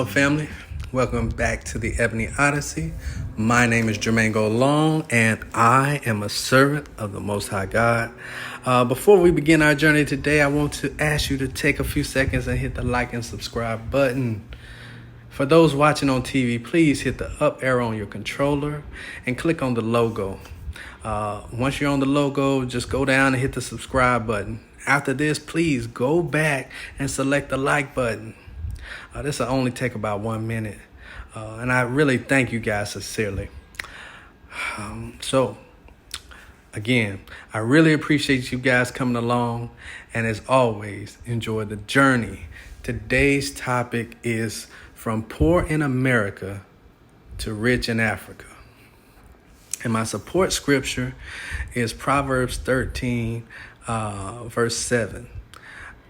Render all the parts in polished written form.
up, family? Welcome back to the Ebony Odyssey. My name is Jermaine Golong, and I am a servant of the Most High God. Before we begin our journey today, I want to ask you to take a few seconds and hit the like and subscribe button. For those watching on TV, please hit the up arrow on your controller and click on the logo. Once you're on the logo, just go down and hit the subscribe button. After this, please go back and select the like button. This will only take about 1 minute. And I really thank you guys sincerely. So, again, I really appreciate you guys coming along. And as always, enjoy the journey. Today's topic is from poor in America to rich in Africa. And my support scripture is Proverbs 13, verse 7.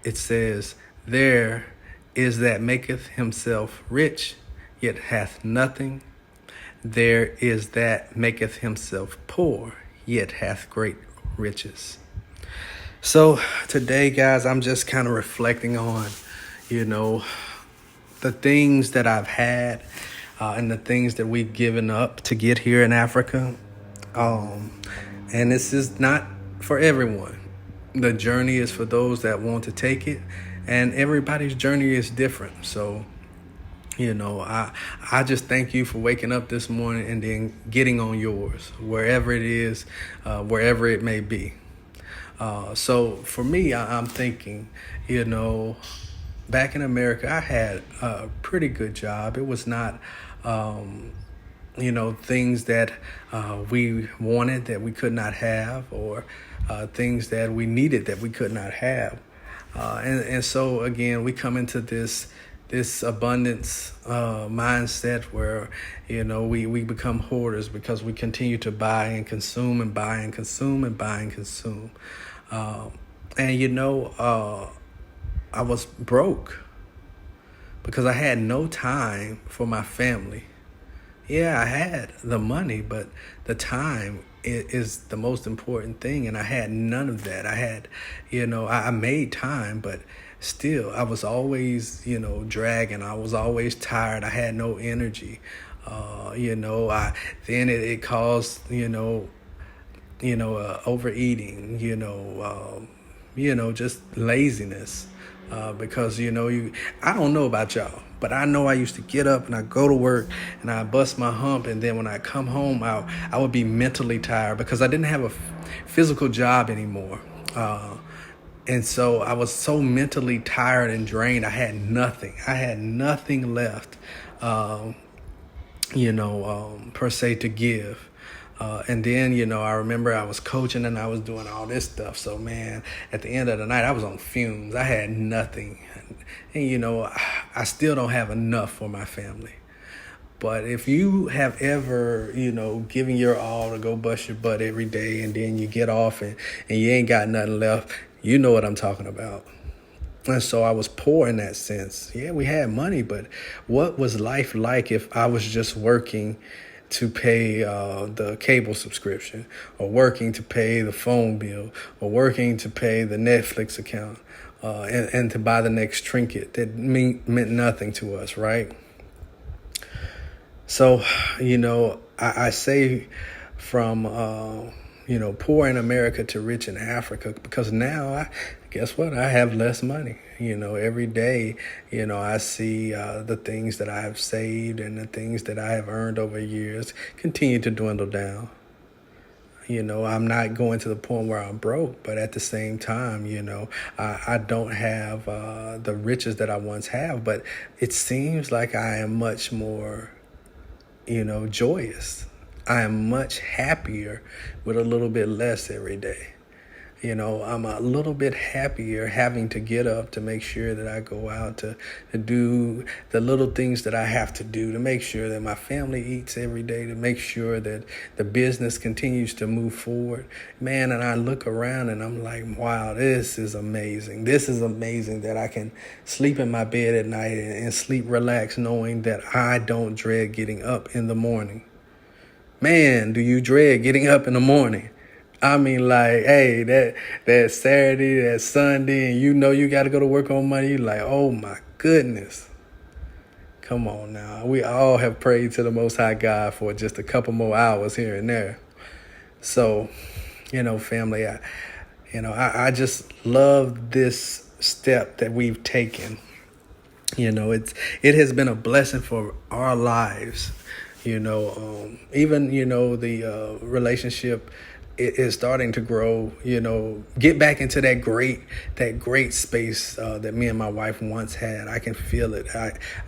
It says, "There is that maketh himself rich, yet hath nothing. There is that maketh himself poor, yet hath great riches." So today, guys, I'm just kind of reflecting on, the things that I've had and the things that we've given up to get here in Africa. And this is not for everyone. The journey is for those that want to take it. And everybody's journey is different. So, I just thank you for waking up this morning and then getting on yours, wherever it is, wherever it may be. So for me, I'm thinking, back in America, I had a pretty good job. It was not, things that we wanted that we could not have, or things that we needed that we could not have. And so, again, we come into this abundance mindset where, we become hoarders because we continue to buy and consume and buy and consume and buy and consume. I was broke because I had no time for my family. Yeah, I had the money, but the time is the most important thing. And I had none of that. I had, I made time, but still I was always, dragging. I was always tired. I had no energy. Then it caused, overeating, just laziness. Because, I don't know about y'all, but I know I used to get up and I go to work and I bust my hump. And then when I come home, I would be mentally tired because I didn't have a physical job anymore. And so I was so mentally tired and drained. I had nothing. I had nothing left, per se to give. And then, I remember I was coaching and I was doing all this stuff. So, man, at the end of the night, I was on fumes. I had nothing. And, I still don't have enough for my family. But if you have ever, given your all to go bust your butt every day and then you get off and you ain't got nothing left, you know what I'm talking about. And so I was poor in that sense. Yeah, we had money, but what was life like if I was just working to pay the cable subscription, or working to pay the phone bill, or working to pay the Netflix account, and to buy the next trinket that meant nothing to us, right? So, I say from, poor in America to rich in Africa, because now, guess what? I have less money. Every day, I see the things that I have saved and the things that I have earned over years continue to dwindle down. I'm not going to the point where I'm broke, but at the same time, I don't have the riches that I once have, but it seems like I am much more, joyous. I am much happier with a little bit less every day. I'm a little bit happier having to get up to make sure that I go out to do the little things that I have to do, to make sure that my family eats every day, to make sure that the business continues to move forward. Man, and I look around and I'm like, wow, this is amazing. This is amazing that I can sleep in my bed at night and sleep relaxed knowing that I don't dread getting up in the morning. Man, do you dread getting up in the morning? I mean, like, hey, that Saturday, that Sunday, and you got to go to work on Monday. You're like, oh, my goodness. Come on now. We all have prayed to the Most High God for just a couple more hours here and there. So, family, I just love this step that we've taken. It has been a blessing for our lives. Even, the relationship is starting to grow, get back into that great space that me and my wife once had. I can feel it.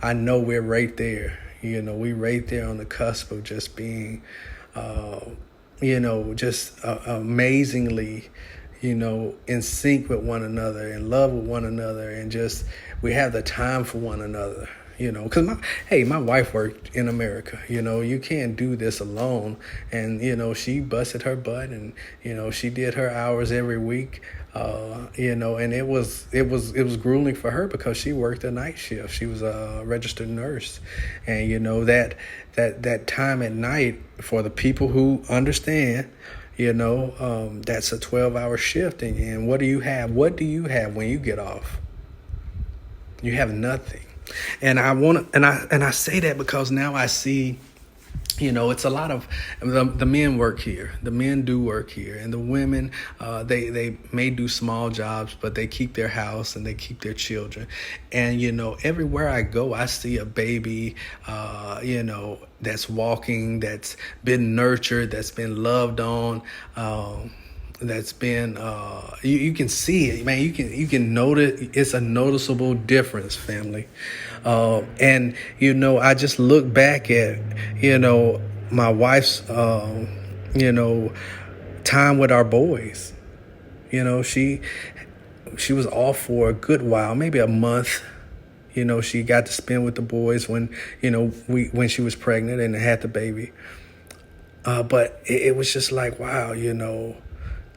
I know we're right there. We right there on the cusp of just being, just amazingly, in sync with one another, in love with one another, and just we have the time for one another. Because my wife worked in America. You can't do this alone. And, she busted her butt and, she did her hours every week. And it was grueling for her because she worked a night shift. She was a registered nurse. And, that time at night, for the people who understand, that's a 12-hour shift. And what do you have? What do you have when you get off? You have nothing. And I say that because now I see, it's a lot of the men work here. The men do work here, and the women, they may do small jobs, but they keep their house and they keep their children. And everywhere I go, I see a baby, that's walking, that's been nurtured, that's been loved on. That's been you can see it, man. You can notice it's a noticeable difference, family. And I just look back at my wife's time with our boys. She was off for a good while, maybe a month. She got to spend with the boys when when she was pregnant and had the baby. But it was just like, wow,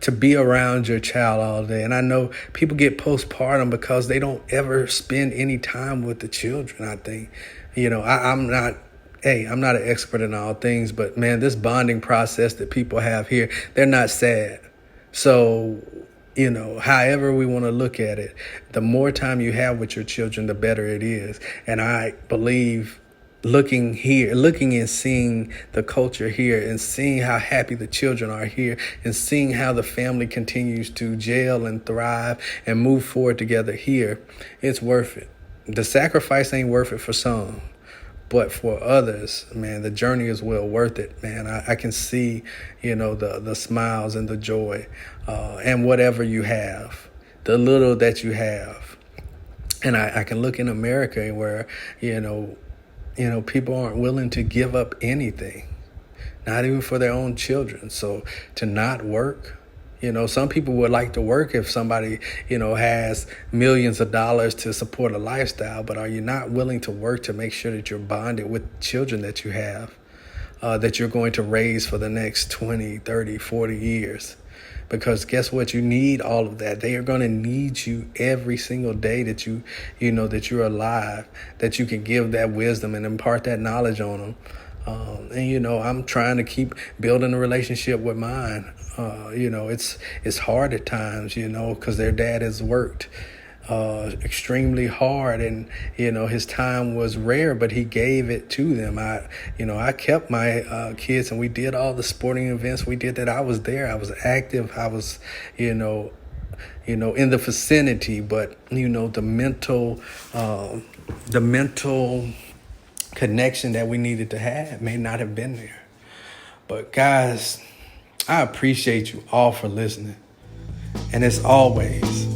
to be around your child all day. And I know people get postpartum because they don't ever spend any time with the children, I think. I'm not an expert in all things, but man, this bonding process that people have here, they're not sad. So, however we want to look at it, the more time you have with your children, the better it is. And I believe looking and seeing the culture here and seeing how happy the children are here and seeing how the family continues to gel and thrive and move forward together here, it's worth it. The sacrifice ain't worth it for some, but for others, man, the journey is well worth it, man. I can see, the smiles and the joy, and whatever you have, the little that you have. And I can look in America where, people aren't willing to give up anything, not even for their own children. So to not work, some people would like to work if somebody, has millions of dollars to support a lifestyle. But are you not willing to work to make sure that you're bonded with children that you have, that you're going to raise for the next 20, 30, 40 years? Because guess what? You need all of that. They are going to need you every single day that that you're alive, that you can give that wisdom and impart that knowledge on them. And I'm trying to keep building a relationship with mine. It's hard at times, because their dad has worked extremely hard, and his time was rare, but he gave it to them. I kept my kids, and we did all the sporting events. We did that. I was there. I was active. I was in the vicinity, but the mental connection that we needed to have may not have been there. But guys, I appreciate you all for listening, and as always,